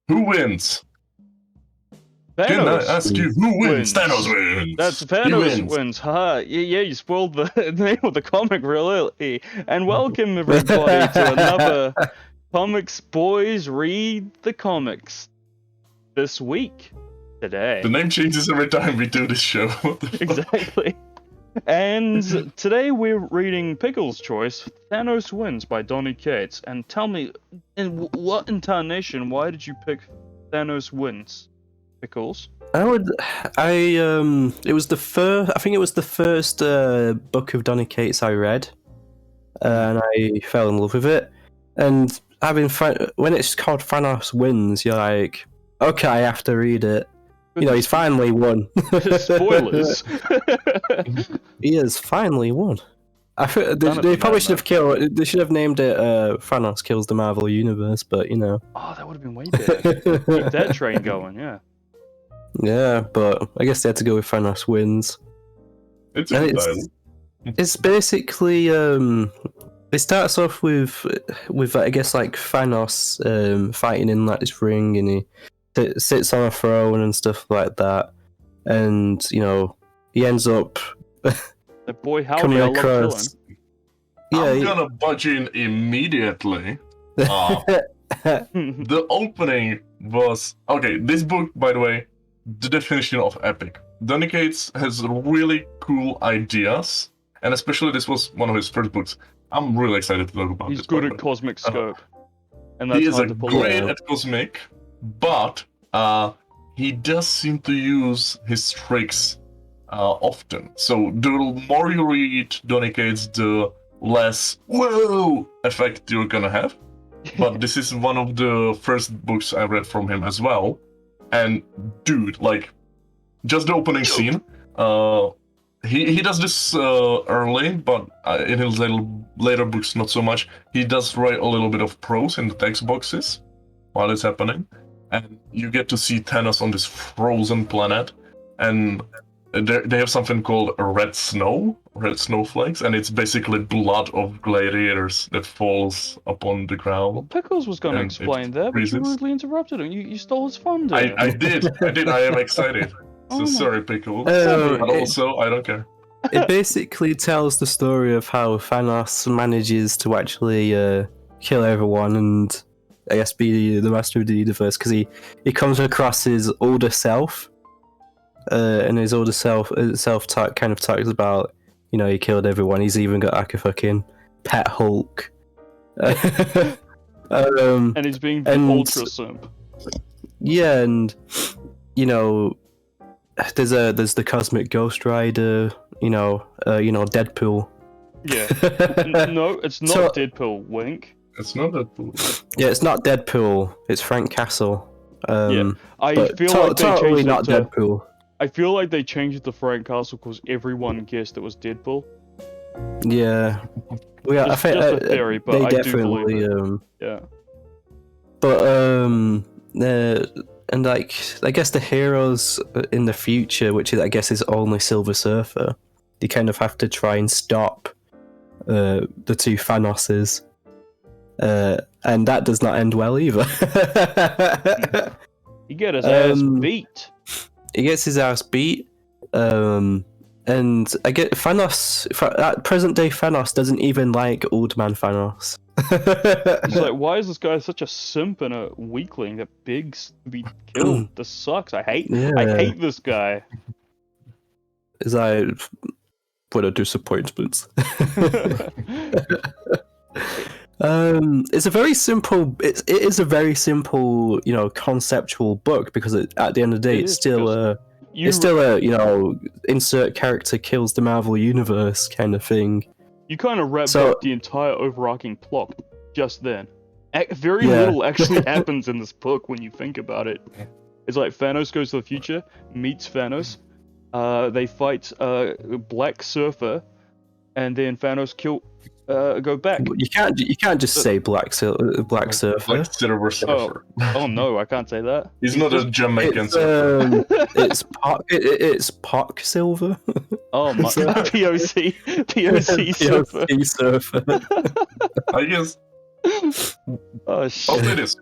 Who wins? Can I ask you who wins? Thanos wins. That's Thanos wins. Haha. Yeah, you spoiled the name of the comic real early. And welcome everybody to another Comics Boys Read the Comics this week. Today. The name changes every time we do this show. Exactly. And today we're reading Pickle's Choice, Thanos Wins by Donny Cates. And tell me, in what intonation, why did you pick Thanos Wins? Pickles? I think it was the first book of Donny Cates I read, and I fell in love with it. And when it's called Thanos Wins, you're like, okay, I have to read it. You know, he's finally won. Spoilers. He has finally won. They probably should have killed. They should have named it Thanos Kills the Marvel Universe, but you know. Oh, that would have been way better. Keep that train going, yeah. Yeah, but I guess they had to go with Thanos Wins. It's basically it starts off with I guess like Thanos fighting in like this ring, and he sits on a throne and stuff like that, and you know he ends up boy howdy, I love killing. I'm gonna budge in immediately. The opening was okay. This book, by the way, the definition of epic. Donny Cates has really cool ideas, and especially this was one of his first books. I'm really excited to talk about this. He's good at cosmic scope, and he is great at cosmic, but he does seem to use his tricks often. So the more you read Donny Cates, the less whoa effect you're gonna have. But this is one of the first books I read from him as well. And dude, like, just the opening scene, he does this early, but in his later books not so much. He does write a little bit of prose in the text boxes while it's happening. And you get to see Thanos on this frozen planet, and they have something called a red snowflakes, and it's basically blood of gladiators that falls upon the ground. Well, Pickles was going to explain that, but you rudely interrupted him. You stole his thunder. I did. I am excited. So sorry, Pickles. But also, I don't care. It basically tells the story of how Thanos manages to actually kill everyone and I guess be the master of the universe, because he comes across his older self. And his older self kind of talks about, you know, he killed everyone. He's even got like a fucking pet Hulk. And he's being ultra simp. Yeah, and you know, there's the Cosmic Ghost Rider. You know, Deadpool. Yeah. No, it's not Deadpool. Wink. It's not Deadpool. Yeah, it's not Deadpool. It's Frank Castle. Yeah, I feel like they totally changed not Deadpool. I feel like they changed it to Frank Castle because everyone guessed it was Deadpool. Yeah, I think just a theory, but they I definitely do believe it. Yeah. But and like I guess the heroes in the future, which I guess is only Silver Surfer, they kind of have to try and stop the two Thanoses, and that does not end well either. He got his ass beat. He gets his ass beat, and I get Thanos. At present day, Thanos doesn't even like old man Thanos. He's like, why is this guy such a simp and a weakling that begs to be killed? This sucks. I hate this guy. Is like, what a disappointment. It's a very simple. It is a very simple, you know, conceptual book, because at the end of the day, it's still a you know, insert character kills the Marvel Universe kind of thing. You kind of wrapped up the entire overarching plot just then. Very little actually happens in this book when you think about it. It's like Thanos goes to the future, meets Thanos. They fight Black Surfer, and then Thanos go back. You can't just say Black Surfer. Black Silver Surfer. Oh no, I can't say that. He's not a Jamaican surfer. It's Pock Silver. Oh my POC Surfer. POC Surfer. I guess. Oh shit. It is.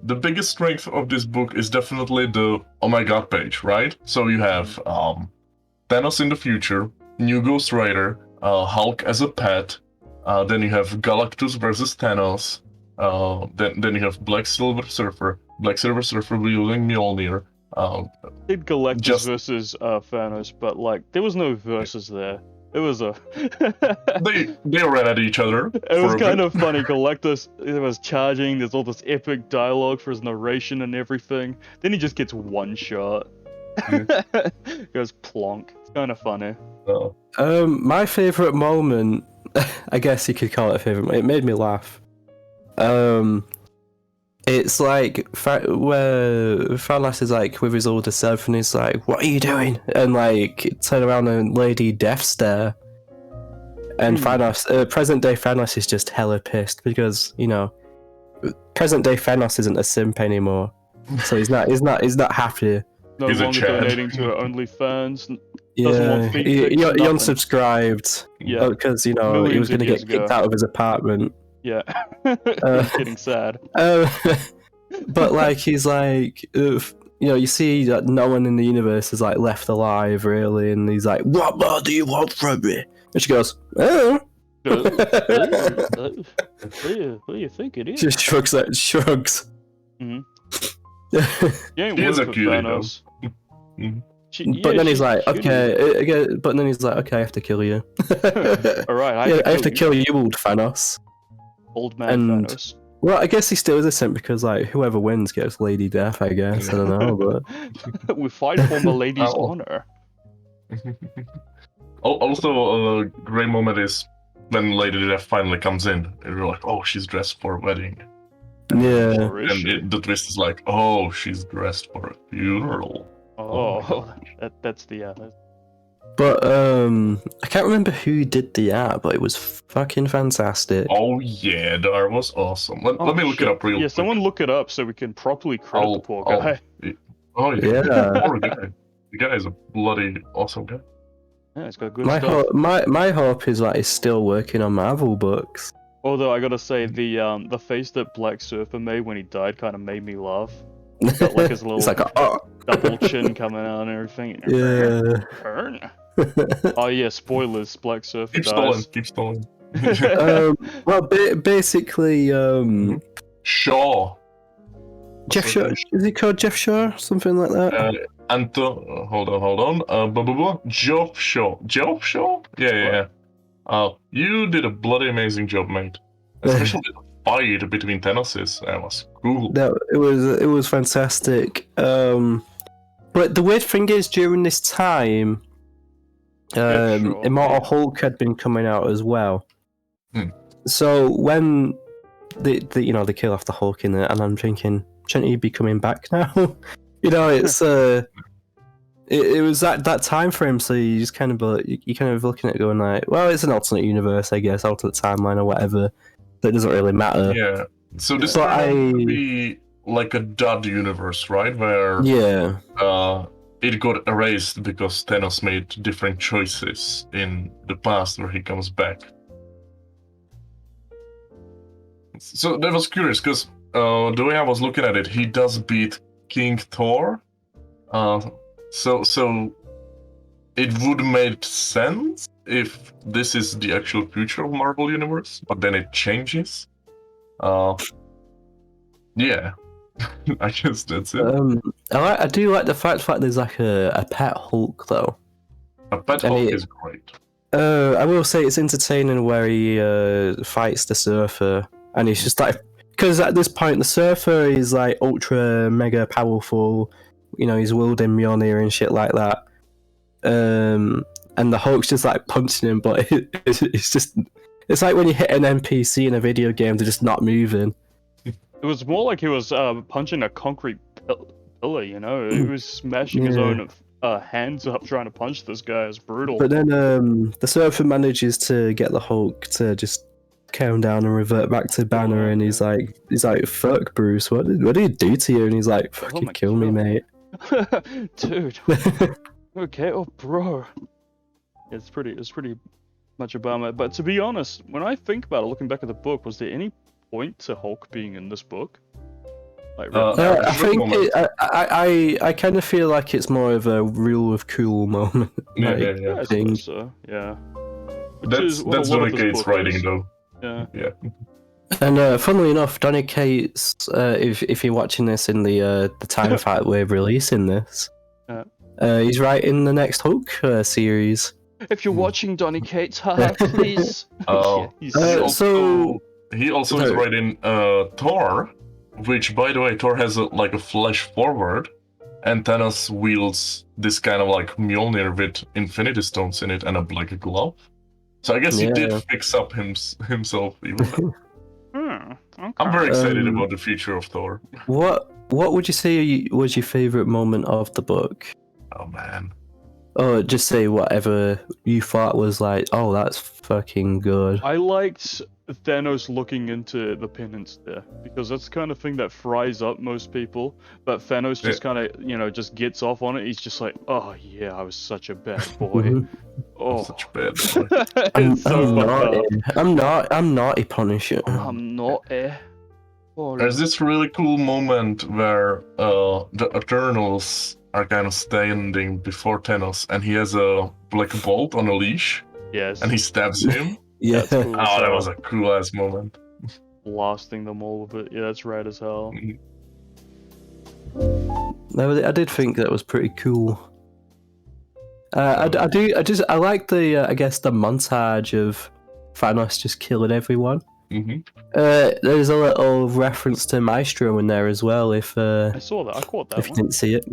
the biggest strength of this book is definitely the oh my god page, right? So you have Thanos in the future, new Ghost Rider, Hulk as a pet, then you have Galactus versus Thanos, then you have Black Silver Surfer wielding Mjolnir. Did Galactus Just- versus Thanos, but like there was no versus there. It was a. they ran at each other. It was kind of funny. Galactus was charging. There's all this epic dialogue for his narration and everything. Then he just gets one shot. Goes plonk. It's kind of funny. My favorite moment, I guess you could call it a favorite. It made me laugh. It's like where Thanos is like with his older self, and he's like, "What are you doing?" And like turn around and Lady Death stare. And Thanos, present day Thanos is just hella pissed because present day Thanos isn't a simp anymore, so he's not happy. No He's a longer Chad. donating to OnlyFans. Yeah, want feet he pics, nothing. unsubscribed. Yeah. Because he Millions was of gonna years get kicked ago. out of his apartment. Yeah. He's getting sad. But like he's like, you see that no one in the universe is like left alive really, and he's like, "What more do you want from me?" And she goes, "Oh." What do you think it is? Just shrugs. Mhm. But She ain't He is work a for cutie, Thanos. Mhm. then he's like, okay, but then he's like, okay, I have to kill you. Alright, I have to kill you, old Thanos. Old man and- Thanos. Well, I guess he still is a simp because like whoever wins gets Lady Death. I guess I don't know, but We fight for my lady's Oh. honor. Also, a great moment is when Lady Death finally comes in, and you're like, "Oh, she's dressed for a wedding," yeah. Or is and she? the twist is like, "Oh, she's dressed for a funeral." Oh my Oh, that's the But I can't remember who did the art, but it was fucking fantastic. Oh yeah, that was awesome. Let me look shit. it up real Yeah, quick. someone look it up so we can properly credit the poor Oh, guy. Oh yeah, Yeah. poor guy. The guy is a bloody awesome guy. Yeah, it's got good My stuff. my hope is that he's still working on Marvel books. Although I gotta say the face that Black Surfer made when he died kind of made me laugh. Got like his little It's like, oh, double chin coming out and everything. yeah. Oh yeah, spoilers. Black Surfer Keep dies. stalling. Well, basically, Shaw. Jeff Shaw, is he called Jeff Shaw? Something like that? Hold on. Geoff Shaw. Geoff Shaw? Yeah. You did a bloody amazing job, mate. Especially the fight between Thanoses. That was cool. No, it was fantastic. But the weird thing is, during this time, Yeah, sure. Immortal Hulk had been coming out as well. Hmm. So when they kill off the Hulk in it, and I'm thinking, shouldn't he be coming back now? It's it was that time frame, so you just kind of you kind of looking at it going like, well, it's an alternate universe, I guess, alternate timeline or whatever. So it doesn't really matter. Yeah. So this But would be like a dud universe, right? Where Yeah. it got erased because Thanos made different choices in the past where he comes back. So that was curious because the way I was looking at it, he does beat King Thor. So it would make sense if this is the actual future of Marvel Universe, but then it changes. Yeah, I guess that's it. I do like the fact that there's like a pet Hulk though. A pet and Hulk he- is great. I will say it's entertaining where he fights the Surfer, and he's just like, because at this point the Surfer is like ultra mega powerful, he's wielding Mjolnir and shit like that. And the Hulk's just like punching him, but it's like when you hit an NPC in a video game, they're just not moving. It was more like he was punching a concrete pillar, He was smashing his Yeah. own hands up trying to punch this guy. It's brutal. But then the Surfer manages to get the Hulk to just calm down and revert back to Banner, and he's like, "Fuck, Bruce, what did he do to you?" And he's like, "Fucking my kill me, God. mate." Dude. Okay, oh bro. It's pretty much a bummer. But to be honest, when I think about it, looking back at the book, was there any point to Hulk being in this book? Like, I Short think moment. I kind of feel like it's more of a rule of cool moment. Yeah, like, yeah, yeah. I thing. suppose so. Yeah. Which That's is what a lot Johnny of this Cates book writing is. though. Yeah. Yeah. And funnily enough, Donny Cates, if you're watching this in the time fact we're releasing this, Yeah. he's writing the next Hulk series. If you're watching Donny Cates, haha, please. Oh, Yeah, he's he Uh, also so- he also is Sorry. writing Thor, which by the way, Thor has like a flash forward, and Thanos wields this kind of like Mjolnir with Infinity Stones in it and a glove. So I guess he did Yeah. fix up himself even then. okay. I'm very excited Um, about the future of Thor. What would you say was your favorite moment of the book? Oh man. Or just say whatever you thought was like, oh, that's fucking good. I liked Thanos looking into the penance there, because that's the kind of thing that fries up most people, but Thanos just kind of, just gets off on it. He's just like, oh yeah, I was such a bad boy. Mhm. Oh. Such a bad boy. It's so I'm fucked naughty. up. I'm naughty Punisher. I'm not Oh, There's this really cool moment where the Eternals are kind of standing before Thanos, and he has a black bolt on a leash, yes. and he stabs him. Yeah. That's cool. Oh, that was a cool ass moment. Blasting them all with it. Yeah, that's rad as hell. No, I did think that was pretty cool. I like the I guess the montage of Thanos just killing everyone. Mm-hmm. There's a little reference to Maestro in there as well. If I saw that. I caught that if you one. didn't see it.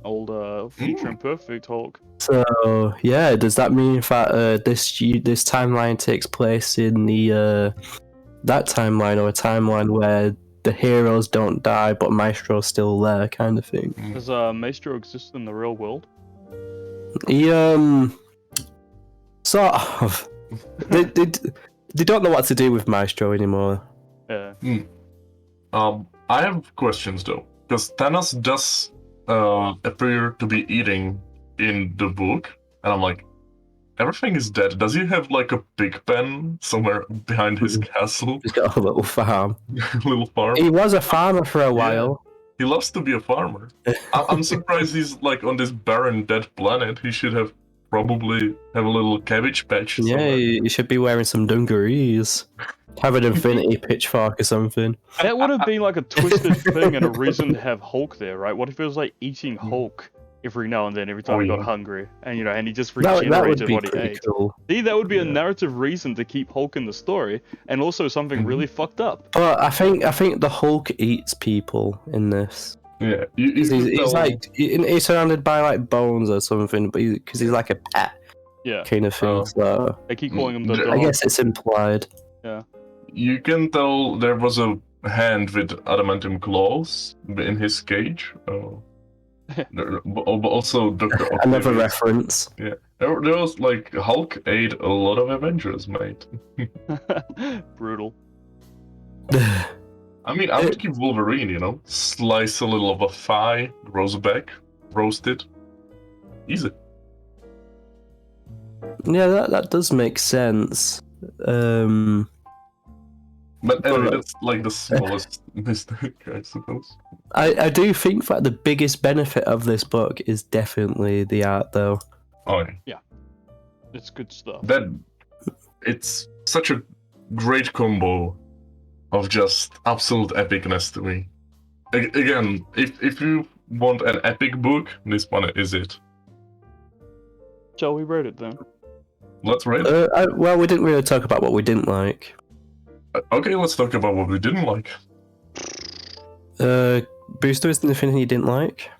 Old Future Imperfect Hulk. So yeah, does that mean that this timeline takes place in the that timeline, or a timeline where the heroes don't die but Maestro's still there, kind of thing? Does Maestro exist in the real world? He sort of. They don't know what to do with Maestro anymore. Yeah. I have questions though, because Thanos does appear to be eating in the book, and I'm like, everything is dead. Does he have like a pig pen somewhere behind his castle? He's got a little farm. Little farm. He was a farmer for a while. He loves to be a farmer. I'm surprised he's like on this barren, dead planet. He should have probably have a little cabbage patch. Yeah, somewhere. you should be wearing some dungarees. Have an infinity pitchfork or something. That would have been like a twisted thing and a reason to have Hulk there, right? What if it was like eating Hulk every now and then, every time he got hungry, and and he just That would regenerated be what he pretty ate? cool. See, that would be a narrative reason to keep Hulk in the story, and also something really fucked up. But I think the Hulk eats people in this. Yeah, He's like he's surrounded by like bones or something, but because he's like a pet Yeah, kind of thing. Oh. So they keep calling him the I dog. I guess it's implied. you can tell there was a hand with adamantium claws in his cage. Also, Dr. Another Octavius. reference. There was like Hulk ate a lot of Avengers, mate. Brutal. I mean, I would keep Wolverine, slice a little of a thigh, roast back, roast it. Easy. Yeah, that does make sense. But anyway, But- that's like the smallest mistake, I suppose. I do think that the biggest benefit of this book is definitely the art, though. Oh yeah. It's good stuff. It's such a great combo of just absolute epicness to me. Again, if you want an epic book, this one is it. Shall we rate it then? Let's rate it. Well, we didn't really talk about what we didn't like. Okay, let's talk about what we didn't like. Booster, is there anything you didn't like?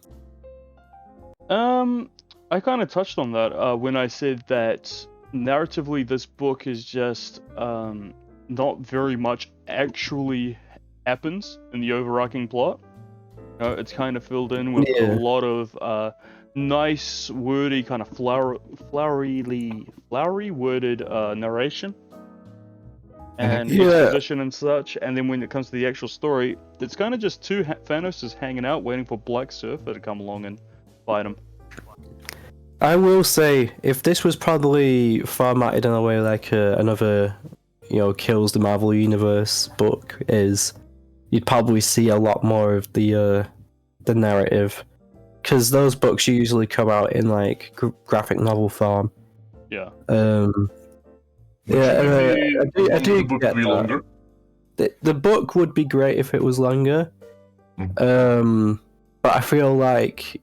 I kind of touched on that when I said that narratively this book is just not very much actually happens in the overarching plot. It's kind of filled in with a lot of nice, wordy, kind of flowery worded narration and exposition and such. And then when it comes to the actual story, it's kind of just two Thanos hanging out, waiting for Black Surfer to come along and fight him. I will say, if this was probably formatted in a way like another, Kills the Marvel Universe book is, you'd probably see a lot more of the narrative, because those books usually come out in like graphic novel form. Yeah. Yeah, I do the book get be that. longer. The book would be great if it was longer. But I feel like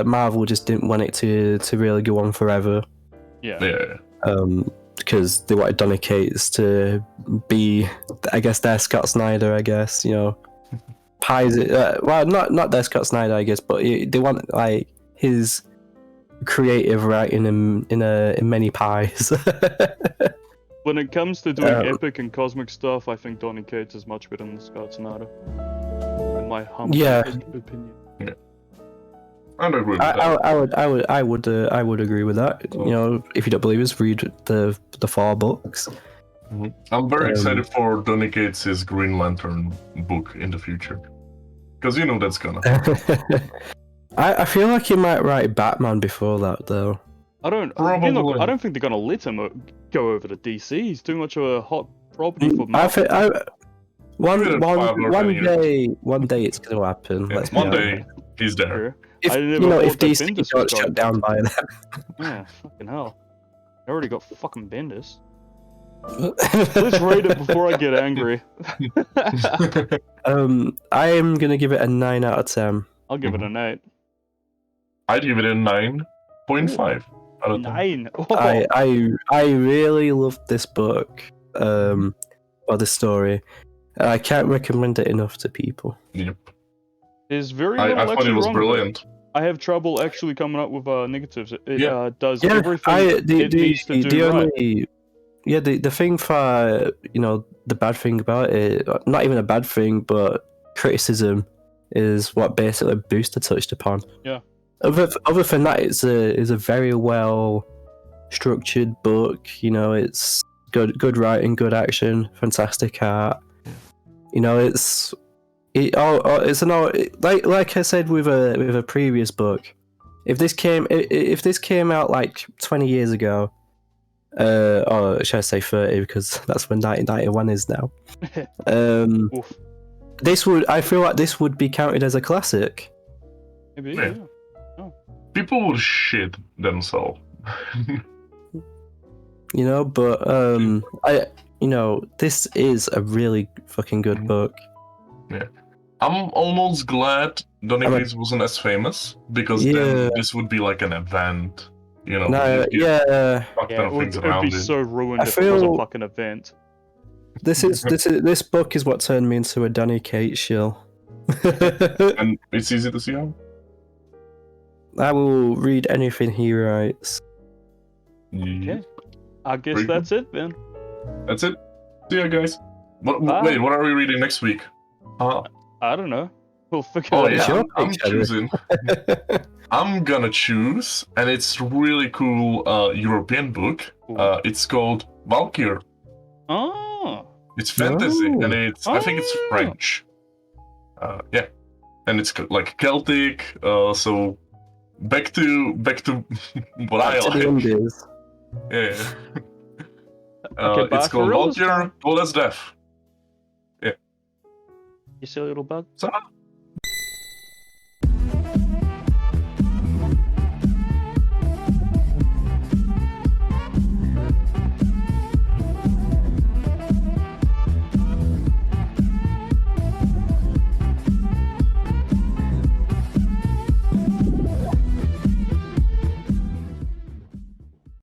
Marvel just didn't want it to really go on forever. Yeah. Because they wanted Donny Cates to be, I guess, their Scott Snyder. I guess, you know, pies. Well, not their Scott Snyder, I guess, but they want like his creative writing in many pies. When it comes to doing epic and cosmic stuff, I think Donny Cates is much better than Scott Snyder. In my humble opinion. Yeah. I'd agree with that. I would agree with that. You know, if you don't believe us, read the 4 books. I'm very excited for Donny Cates' Green Lantern book in the future, because you know that's gonna happen. I feel like he might write Batman before that, though. I don't think they're gonna let him go over to DC. He's too much of a hot property for Marvel. One day it's gonna happen. Yeah, one day he's there. If DC got shut down by that. Yeah, fucking hell. I already got fucking Bendis. Let's rate it before I get angry. I am gonna give it a 9 out of 10. I'll give it an 8. I'd give it a 9.5 out of 10. 9. Oh. I really loved this book, or this story. I can't recommend it enough to people. Yep. There's very I little thought it was wrong brilliant. I have trouble actually coming up with negatives. It does Yeah, everything it needs to do right. Yeah, the thing for, you know, the bad thing about it, not even a bad thing, but criticism, is what basically Booster touched upon. Yeah. Other than that, it's a very well structured book. You know, it's good writing, good action, fantastic art. You know, it's like I said with a previous book. If this came out like 20 years ago, or should I say 30, because that's when 1991 is now. I feel like this would be counted as a classic. Maybe. Yeah. Oh. People would shit themselves. You know, but this is a really fucking good book. Yeah. I'm almost glad Donny Cates wasn't as famous, because then this would be like an event. You know, it would be so ruined if it was a fucking event. This book is what turned me into a Donny Cates shill. And it's easy to see how. I will read anything he writes. Okay. I guess that's it then. That's it. See ya, guys. Wait, what are we reading next week? I don't know. We'll figure it out. I'm choosing. I'm gonna choose, and it's really cool European book. It's called Valkyr. Oh. It's fantasy, and I think it's French. Yeah, and it's like Celtic. So back to what I like. Yeah. It's called Valkyr, Cold as Death. Yeah. You silly little bug. So